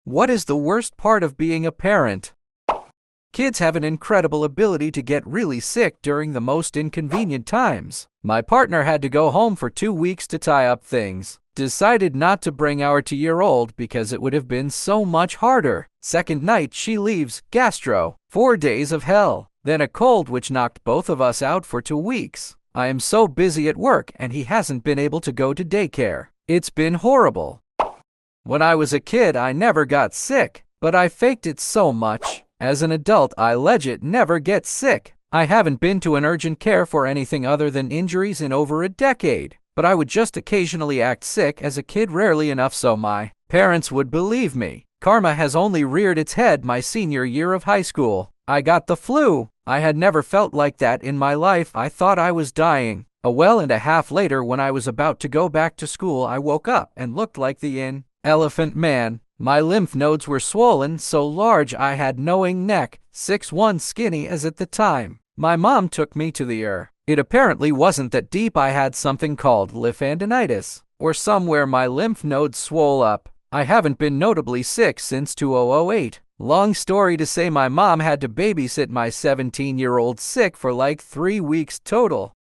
What is the worst part of being a parent? Kids have an incredible ability to get really sick during the most inconvenient times. My partner had to go home for 2 weeks to tie up things. Decided not to bring our 2-year-old because it would have been so much harder. Second night she leaves, gastro, 4 days of hell. Then a cold which knocked both of us out for 2 weeks. I am so busy at work and he hasn't been able to go to daycare. It's been horrible. When I was a kid I never got sick, but I faked it so much. As an adult I legit never get sick. I haven't been to an urgent care for anything other than injuries in over a decade. But I would just occasionally act sick as a kid, rarely enough so my parents would believe me. Karma has only reared its head my senior year of high school. I got the flu. I had never felt like that in my life. I thought I was dying. A well and a half later, when I was about to go back to school, I woke up and looked like the Elephant Man. My lymph nodes were swollen so large I had knowing neck, 6'1", skinny as at the time. My mom took me to the ER. It apparently wasn't that deep. I had something called lymphadenitis, or somewhere my lymph nodes swole up. I haven't been notably sick since 2008. Long story to say, my mom had to babysit my 17-year-old sick for like 3 weeks total.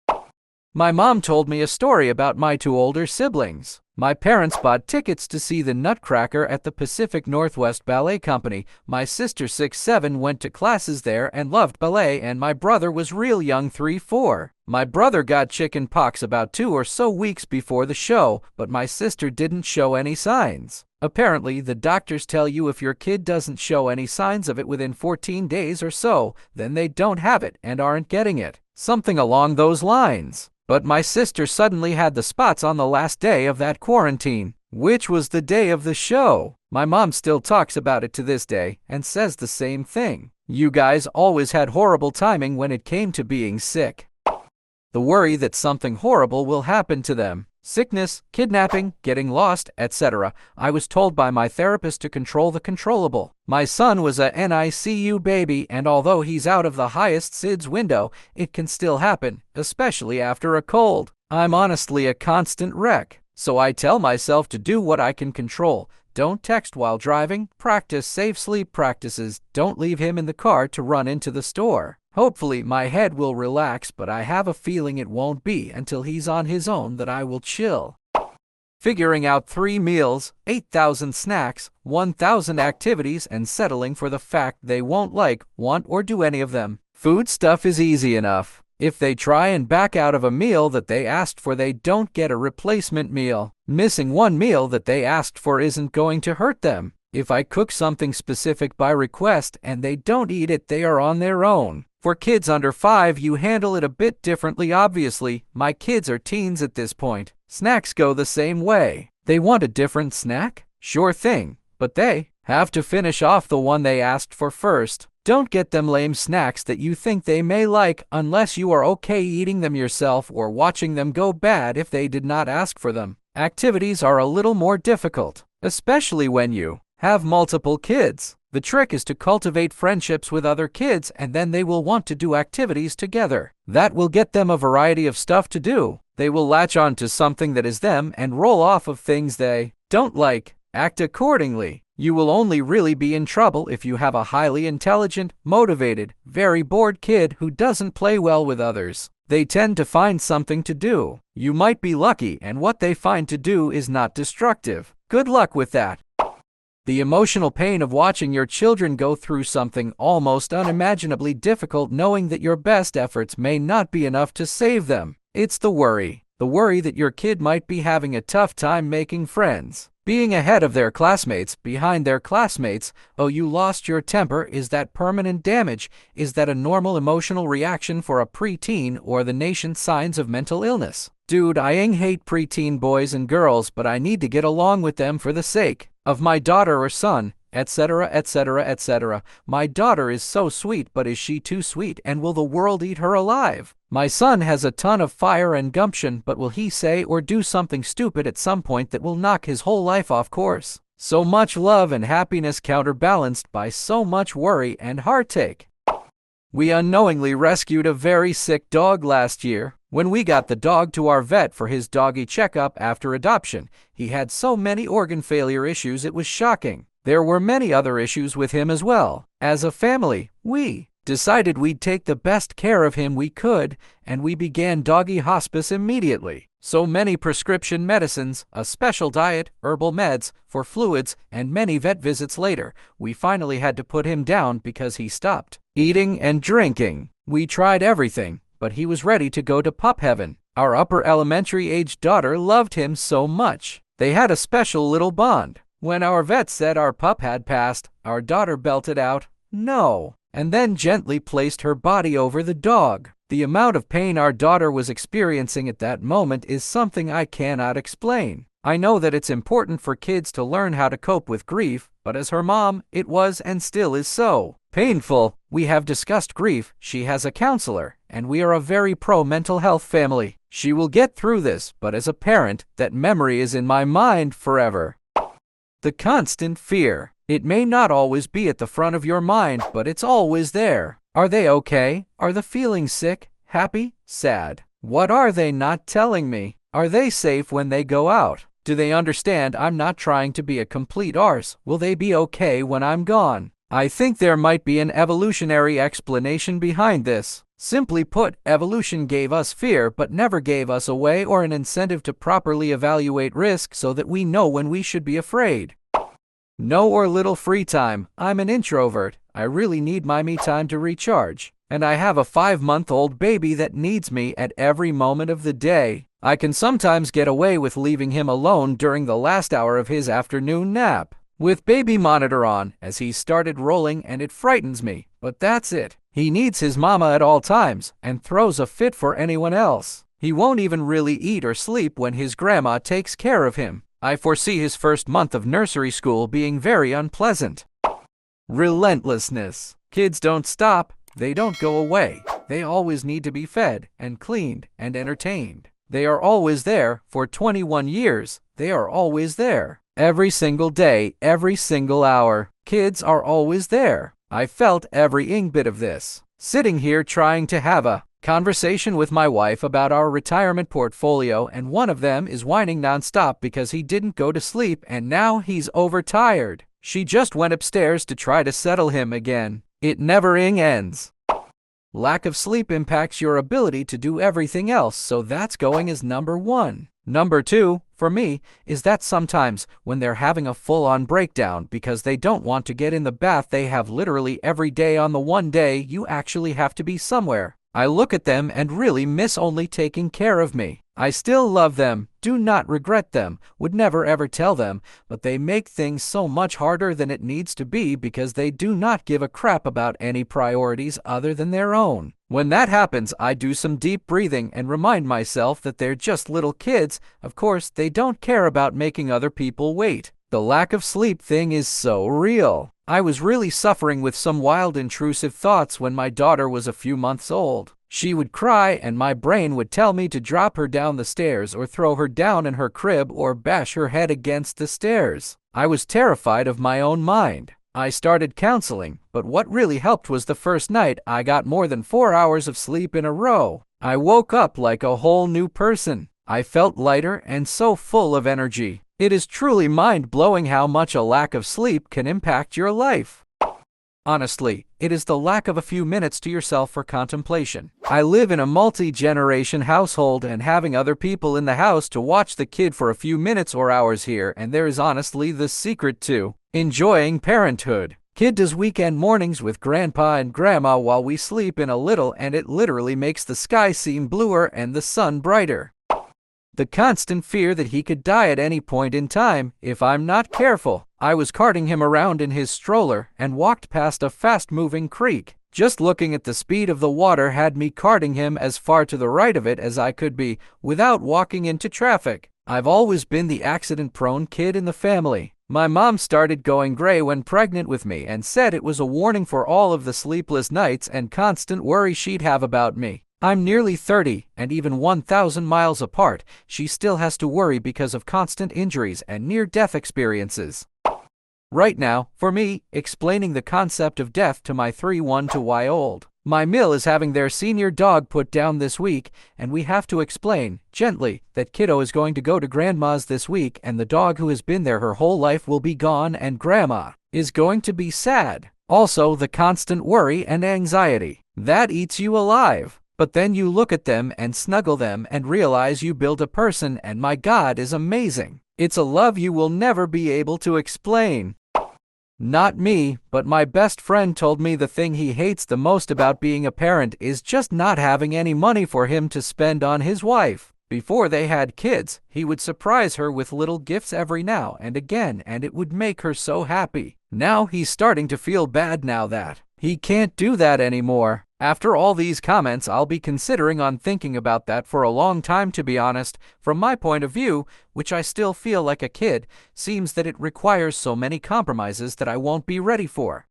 My mom told me a story about my 2 older siblings. My parents bought tickets to see the Nutcracker at the Pacific Northwest Ballet Company. My sister, 6'7", went to classes there and loved ballet, and my brother was real young, 3'4". My brother got chicken pox about 2 or so weeks before the show, but my sister didn't show any signs. Apparently, the doctors tell you if your kid doesn't show any signs of it within 14 days or so, then they don't have it and aren't getting it. Something along those lines. But my sister suddenly had the spots on the last day of that quarantine, which was the day of the show. My mom still talks about it to this day and says the same thing. You guys always had horrible timing when it came to being sick. The worry that something horrible will happen to them. Sickness, kidnapping, getting lost, etc. I was told by my therapist to control the controllable. My son was a NICU baby, and although he's out of the highest SIDS window, it can still happen, especially after a cold. I'm honestly a constant wreck, so I tell myself to do what I can control. Don't text while driving, practice safe sleep practices, don't leave him in the car to run into the store. Hopefully my head will relax, but I have a feeling it won't be until he's on his own that I will chill. Figuring out 3 meals, 8,000 snacks, 1,000 activities, and settling for the fact they won't like, want, or do any of them. Food stuff is easy enough. If they try and back out of a meal that they asked for, they don't get a replacement meal. Missing one meal that they asked for isn't going to hurt them. If I cook something specific by request and they don't eat it, they are on their own. For kids under 5, you handle it a bit differently, obviously. My kids are teens at this point. Snacks go the same way. They want a different snack? Sure thing, but they have to finish off the one they asked for first. Don't get them lame snacks that you think they may like unless you are okay eating them yourself or watching them go bad if they did not ask for them. Activities are a little more difficult, especially when you have multiple kids. The trick is to cultivate friendships with other kids, and then they will want to do activities together. That will get them a variety of stuff to do. They will latch on to something that is them and roll off of things they don't like. Act accordingly. You will only really be in trouble if you have a highly intelligent, motivated, very bored kid who doesn't play well with others. They tend to find something to do. You might be lucky, and what they find to do is not destructive. Good luck with that. The emotional pain of watching your children go through something almost unimaginably difficult, knowing that your best efforts may not be enough to save them. It's the worry that your kid might be having a tough time making friends, being ahead of their classmates, behind their classmates. Oh, you lost your temper. Is that permanent damage? Is that a normal emotional reaction for a preteen, or the nation's signs of mental illness? Dude, I hate preteen boys and girls, but I need to get along with them for the sake of my daughter or son, etc., etc., etc. My daughter is so sweet, but is she too sweet, and will the world eat her alive? My son has a ton of fire and gumption, but will he say or do something stupid at some point that will knock his whole life off course? So much love and happiness counterbalanced by so much worry and heartache. We unknowingly rescued a very sick dog last year. When we got the dog to our vet for his doggy checkup after adoption, he had so many organ failure issues it was shocking. There were many other issues with him as well. As a family, we decided we'd take the best care of him we could, and we began doggy hospice immediately. So many prescription medicines, a special diet, herbal meds, for fluids, and many vet visits later, we finally had to put him down because he stopped eating and drinking. We tried everything, but he was ready to go to pup heaven. Our upper elementary-aged daughter loved him so much. They had a special little bond. When our vet said our pup had passed, our daughter belted out, "No," and then gently placed her body over the dog. The amount of pain our daughter was experiencing at that moment is something I cannot explain. I know that it's important for kids to learn how to cope with grief, but as her mom, it was and still is so painful. We have discussed grief, she has a counselor, and we are a very pro-mental health family. She will get through this, but as a parent, that memory is in my mind forever. The constant fear. It may not always be at the front of your mind, but it's always there. Are they okay? Are the feelings sick, happy, sad? What are they not telling me? Are they safe when they go out? Do they understand I'm not trying to be a complete arse? Will they be okay when I'm gone? I think there might be an evolutionary explanation behind this. Simply put, evolution gave us fear but never gave us a way or an incentive to properly evaluate risk so that we know when we should be afraid. No or little free time. I'm an introvert. I really need my me time to recharge. And I have a 5-month-old baby that needs me at every moment of the day. I can sometimes get away with leaving him alone during the last hour of his afternoon nap, with baby monitor on, as he started rolling, and it frightens me. But that's it. He needs his mama at all times, and throws a fit for anyone else. He won't even really eat or sleep when his grandma takes care of him. I foresee his first month of nursery school being very unpleasant. Relentlessness. Kids don't stop. They don't go away. They always need to be fed and cleaned and entertained. They are always there. For 21 years, they are always there. Every single day, every single hour. Kids are always there. I felt every bit of this. Sitting here trying to have a conversation with my wife about our retirement portfolio, and one of them is whining nonstop because he didn't go to sleep and now he's overtired. She just went upstairs to try to settle him again. It never ends. Lack of sleep impacts your ability to do everything else, so that's going as number 1. Number 2, for me, is that sometimes when they're having a full-on breakdown because they don't want to get in the bath they have literally every day on the one day you actually have to be somewhere, I look at them and really miss only taking care of me. I still love them, do not regret them, would never ever tell them, but they make things so much harder than it needs to be because they do not give a crap about any priorities other than their own. When that happens, I do some deep breathing and remind myself that they're just little kids. Of course, they don't care about making other people wait. The lack of sleep thing is so real. I was really suffering with some wild intrusive thoughts when my daughter was a few months old. She would cry and my brain would tell me to drop her down the stairs or throw her down in her crib or bash her head against the stairs. I was terrified of my own mind. I started counseling, but what really helped was the first night I got more than 4 hours of sleep in a row. I woke up like a whole new person. I felt lighter and so full of energy. It is truly mind-blowing how much a lack of sleep can impact your life. Honestly, it is the lack of a few minutes to yourself for contemplation. I live in a multi-generation household, and having other people in the house to watch the kid for a few minutes or hours here and there is honestly the secret to enjoying parenthood. Kid does weekend mornings with grandpa and grandma while we sleep in a little, and it literally makes the sky seem bluer and the sun brighter. The constant fear that he could die at any point in time if I'm not careful. I was carting him around in his stroller and walked past a fast-moving creek. Just looking at the speed of the water had me carting him as far to the right of it as I could be without walking into traffic. I've always been the accident-prone kid in the family. My mom started going gray when pregnant with me and said it was a warning for all of the sleepless nights and constant worry she'd have about me. I'm nearly 30, and even 1,000 miles apart, she still has to worry because of constant injuries and near-death experiences. Right now, for me, explaining the concept of death to my 3-1-2-year-old. My mill is having their senior dog put down this week, and we have to explain, gently, that kiddo is going to go to grandma's this week and the dog who has been there her whole life will be gone and grandma is going to be sad. Also, the constant worry and anxiety. That eats you alive. But then you look at them and snuggle them and realize you built a person, and my God is amazing. It's a love you will never be able to explain. Not me, but my best friend told me the thing he hates the most about being a parent is just not having any money for him to spend on his wife. Before they had kids, he would surprise her with little gifts every now and again, and it would make her so happy. Now he's starting to feel bad now that he can't do that anymore. After all these comments, I'll be considering on thinking about that for a long time, to be honest. From my point of view, which I still feel like a kid, seems that it requires so many compromises that I won't be ready for.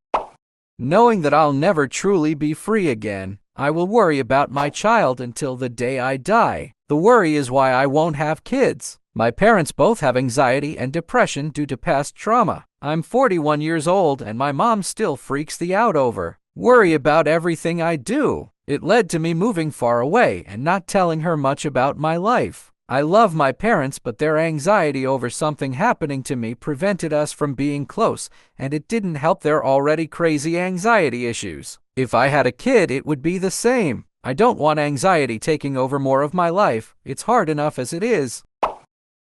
Knowing that I'll never truly be free again, I will worry about my child until the day I die. The worry is why I won't have kids. My parents both have anxiety and depression due to past trauma. I'm 41 years old and my mom still freaks the out over. Worry about everything I do. It led to me moving far away and not telling her much about my life. I love my parents, but their anxiety over something happening to me prevented us from being close, and it didn't help their already crazy anxiety issues. If I had a kid, it would be the same. I don't want anxiety taking over more of my life. It's hard enough as it is.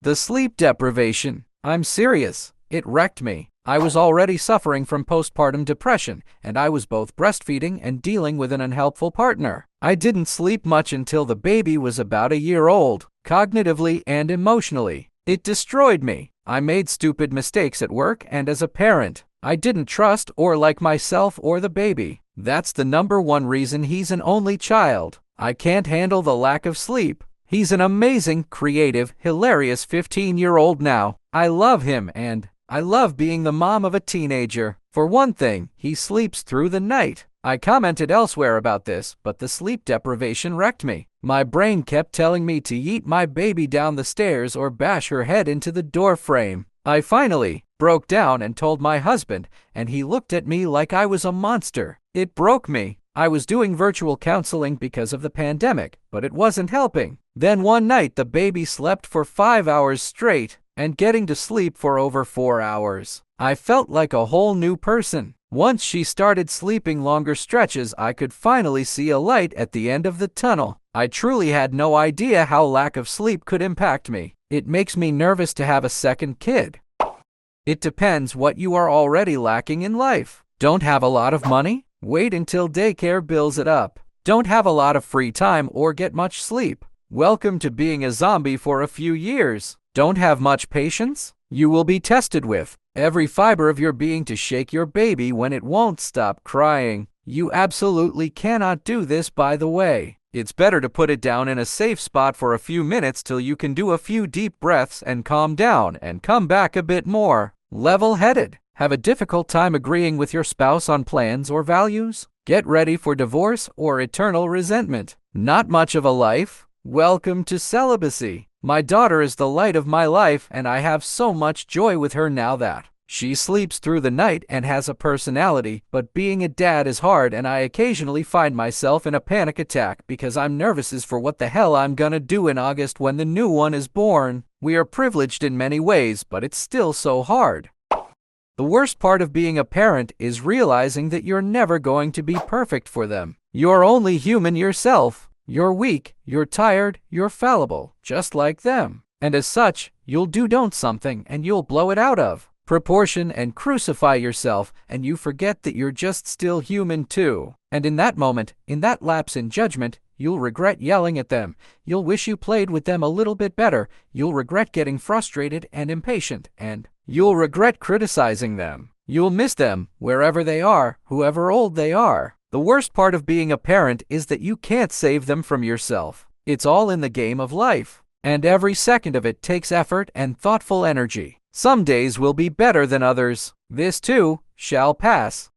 The sleep deprivation. I'm serious. It wrecked me. I was already suffering from postpartum depression, and I was both breastfeeding and dealing with an unhelpful partner. I didn't sleep much until the baby was about a year old, cognitively and emotionally. It destroyed me. I made stupid mistakes at work and as a parent. I didn't trust or like myself or the baby. That's the #1 reason he's an only child. I can't handle the lack of sleep. He's an amazing, creative, hilarious 15-year-old now. I love him and I love being the mom of a teenager. For one thing, he sleeps through the night. I commented elsewhere about this, but the sleep deprivation wrecked me. My brain kept telling me to yeet my baby down the stairs or bash her head into the door frame. I finally broke down and told my husband, and he looked at me like I was a monster. It broke me. I was doing virtual counseling because of the pandemic, but it wasn't helping. Then one night the baby slept for 5 hours straight, and getting to sleep for over 4 hours. I felt like a whole new person. Once she started sleeping longer stretches, I could finally see a light at the end of the tunnel. I truly had no idea how lack of sleep could impact me. It makes me nervous to have a second kid. It depends what you are already lacking in life. Don't have a lot of money? Wait until daycare builds it up. Don't have a lot of free time or get much sleep? Welcome to being a zombie for a few years. Don't have much patience? You will be tested with every fiber of your being to shake your baby when it won't stop crying. You absolutely cannot do this, by the way. It's better to put it down in a safe spot for a few minutes till you can do a few deep breaths and calm down and come back a bit more level-headed. Have a difficult time agreeing with your spouse on plans or values? Get ready for divorce or eternal resentment. Not much of a life? Welcome to celibacy. My daughter is the light of my life, and I have so much joy with her now that she sleeps through the night and has a personality, but being a dad is hard, and I occasionally find myself in a panic attack because I'm nervous as for what the hell I'm gonna do in August when the new one is born. We are privileged in many ways, but it's still so hard. The worst part of being a parent is realizing that you're never going to be perfect for them. You're only human yourself. You're weak, you're tired, you're fallible, just like them. And as such, you'll don't something and you'll blow it out of proportion and crucify yourself, and you forget that you're just still human too. And in that moment, in that lapse in judgment, you'll regret yelling at them. You'll wish you played with them a little bit better. You'll regret getting frustrated and impatient, and you'll regret criticizing them. You'll miss them wherever they are, whoever old they are. The worst part of being a parent is that you can't save them from yourself. It's all in the game of life, and every second of it takes effort and thoughtful energy. Some days will be better than others. This too shall pass.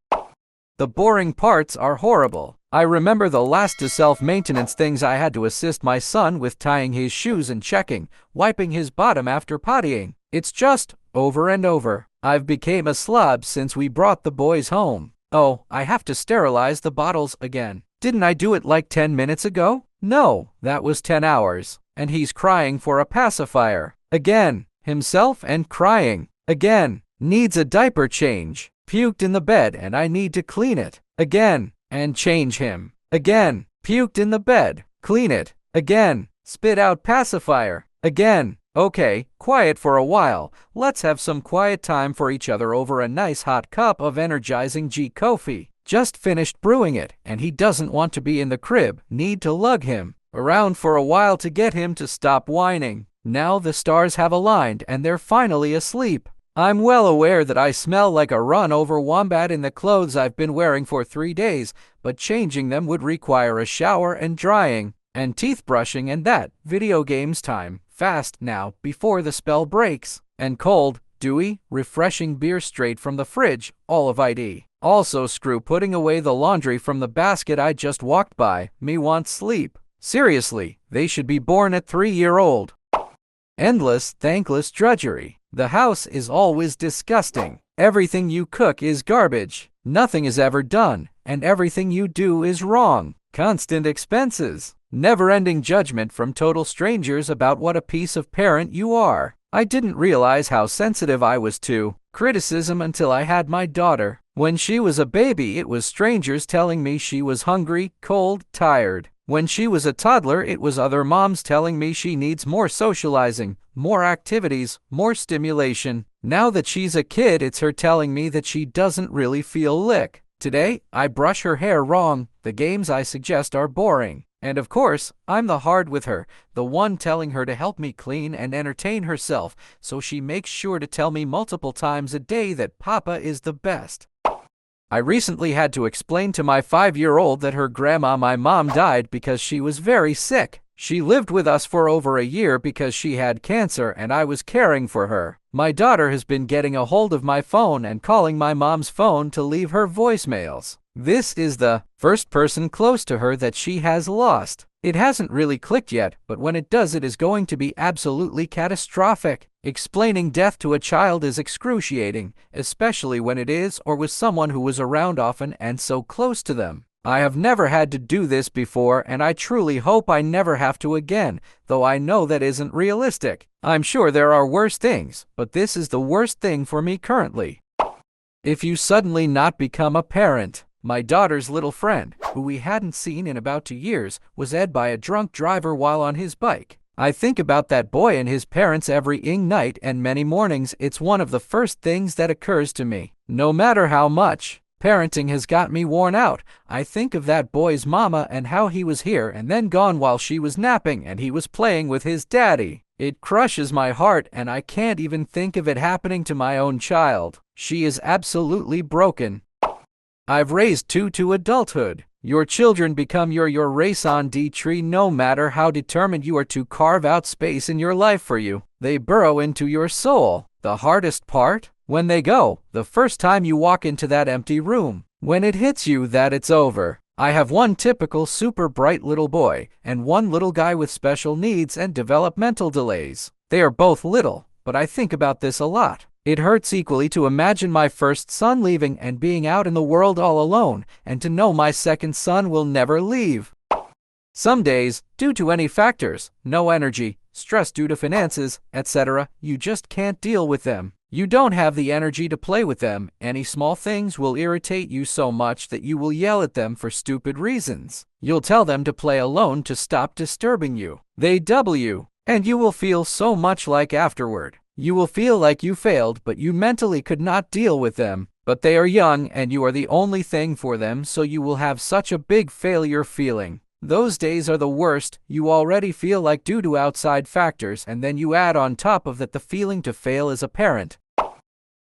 The boring parts are horrible. I remember the last self-maintenance things I had to assist my son with: tying his shoes and checking, wiping his bottom after pottying. It's just over and over. I've became a slob since we brought the boys home. Oh, I have to sterilize the bottles again. Didn't I do it like 10 minutes ago? No, that was 10 hours. And he's crying for a pacifier. Again. Himself and crying. Again. Needs a diaper change. Puked in the bed and I need to clean it. Again. And change him. Again. Puked in the bed. Clean it. Again. Spit out pacifier. Again. Okay, quiet for a while. Let's have some quiet time for each other over a nice hot cup of energizing G coffee. Just finished brewing it, and he doesn't want to be in the crib. Need to lug him around for a while to get him to stop whining. Now the stars have aligned and they're finally asleep. I'm well aware that I smell like a run-over wombat in the clothes I've been wearing for 3 days, but changing them would require a shower and drying, and teeth brushing and that. Video games time. Fast now, before the spell breaks. And cold, dewy, refreshing beer straight from the fridge, all of ID. Also screw putting away the laundry from the basket I just walked by. Me want sleep. Seriously, they should be born at 3-year-old. Endless, thankless drudgery. The house is always disgusting. Everything you cook is garbage. Nothing is ever done, and everything you do is wrong. Constant expenses. Never-ending judgment from total strangers about what a piece of parent you are. I didn't realize how sensitive I was to criticism until I had my daughter. When she was a baby, it was strangers telling me she was hungry, cold, tired. When she was a toddler, it was other moms telling me she needs more socializing, more activities, more stimulation. Now that she's a kid, it's her telling me that she doesn't really feel lick. Today, I brush her hair wrong. The games I suggest are boring. And of course, I'm the hard with her, the one telling her to help me clean and entertain herself, so she makes sure to tell me multiple times a day that Papa is the best. I recently had to explain to my 5-year-old that her grandma, my mom, died because she was very sick. She lived with us for over a year because she had cancer and I was caring for her. My daughter has been getting a hold of my phone and calling my mom's phone to leave her voicemails. This is the first person close to her that she has lost. It hasn't really clicked yet, but when it does, it is going to be absolutely catastrophic. Explaining death to a child is excruciating, especially when it is or was someone who was around often and so close to them. I have never had to do this before, and I truly hope I never have to again, though I know that isn't realistic. I'm sure there are worse things, but this is the worst thing for me currently. If you suddenly not become a parent. My daughter's little friend, who we hadn't seen in about 2 years, was ed by a drunk driver while on his bike. I think about that boy and his parents every night and many mornings. It's one of the first things that occurs to me. No matter how much parenting has got me worn out, I think of that boy's mama and how he was here and then gone while she was napping and he was playing with his daddy. It crushes my heart, and I can't even think of it happening to my own child. She is absolutely broken. I've raised 2 to adulthood. Your children become your raison d'etre no matter how determined you are to carve out space in your life for you. They burrow into your soul. The hardest part? When they go, the first time you walk into that empty room. When it hits you that it's over. I have one typical super bright little boy, and one little guy with special needs and developmental delays. They are both little, but I think about this a lot. It hurts equally to imagine my first son leaving and being out in the world all alone, and to know my second son will never leave. Some days, due to any factors, no energy, stress due to finances, etc., you just can't deal with them. You don't have the energy to play with them. Any small things will irritate you so much that you will yell at them for stupid reasons. You'll tell them to play alone to stop disturbing you. They double you, and you will feel so much like afterward. You will feel like you failed, but you mentally could not deal with them. But they are young, and you are the only thing for them, so you will have such a big failure feeling. Those days are the worst. You already feel like due to outside factors, and then you add on top of that the feeling to fail as a parent.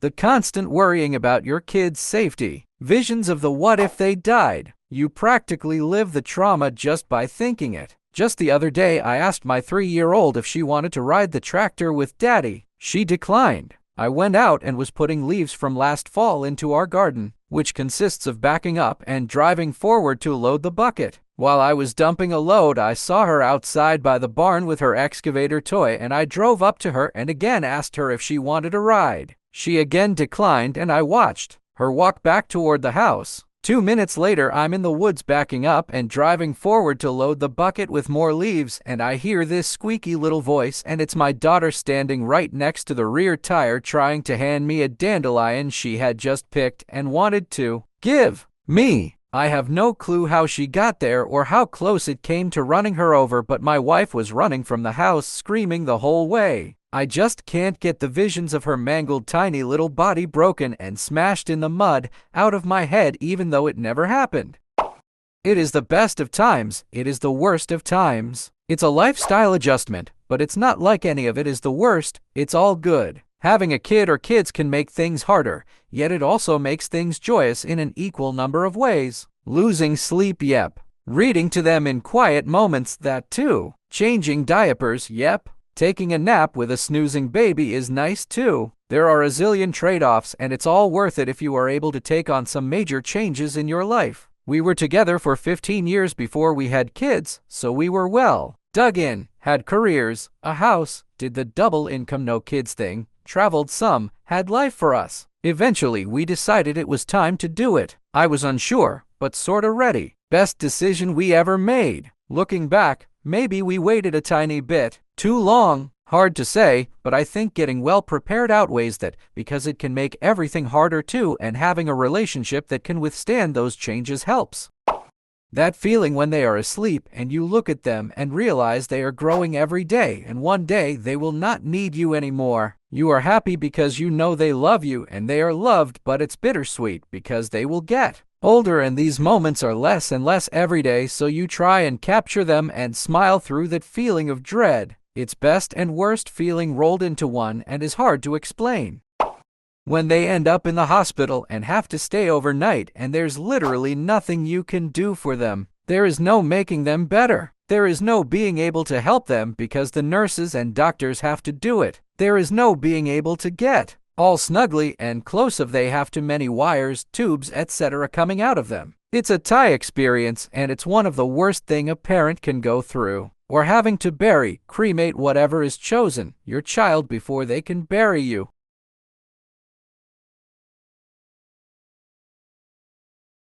The constant worrying about your kids' safety. Visions of the what if they died. You practically live the trauma just by thinking it. Just the other day, I asked my 3-year-old if she wanted to ride the tractor with Daddy. She declined. I went out and was putting leaves from last fall into our garden, which consists of backing up and driving forward to load the bucket. While I was dumping a load, I saw her outside by the barn with her excavator toy, and I drove up to her and again asked her if she wanted a ride. She again declined, and I watched her walk back toward the house. 2 minutes later, I'm in the woods backing up and driving forward to load the bucket with more leaves, and I hear this squeaky little voice, and it's my daughter standing right next to the rear tire trying to hand me a dandelion she had just picked and wanted to give me. I have no clue how she got there or how close it came to running her over, but my wife was running from the house screaming the whole way. I just can't get the visions of her mangled tiny little body broken and smashed in the mud out of my head, even though it never happened. It is the best of times, it is the worst of times. It's a lifestyle adjustment, but it's not like any of it is the worst, it's all good. Having a kid or kids can make things harder, yet it also makes things joyous in an equal number of ways. Losing sleep, yep. Reading to them in quiet moments, that too. Changing diapers, yep. Taking a nap with a snoozing baby is nice too. There are a zillion trade-offs, and it's all worth it if you are able to take on some major changes in your life. We were together for 15 years before we had kids, so we were well dug in, had careers, a house, did the double income no kids thing, traveled some, had life for us. Eventually, we decided it was time to do it. I was unsure, but sorta ready. Best decision we ever made. Looking back, maybe we waited a tiny bit too long. Hard to say, but I think getting well prepared outweighs that, because it can make everything harder too, and having a relationship that can withstand those changes helps. That feeling when they are asleep and you look at them and realize they are growing every day, and one day they will not need you anymore. You are happy because you know they love you and they are loved, but it's bittersweet because they will get older and these moments are less and less every day, so you try and capture them and smile through that feeling of dread. It's best and worst feeling rolled into one and is hard to explain. When they end up in the hospital and have to stay overnight and there's literally nothing you can do for them. There is no making them better. There is no being able to help them because the nurses and doctors have to do it. There is no being able to get all snugly and close of they have too many wires, tubes, etc. coming out of them. It's a tie experience, and it's one of the worst thing a parent can go through. Or having to bury, cremate, whatever is chosen, your child before they can bury you.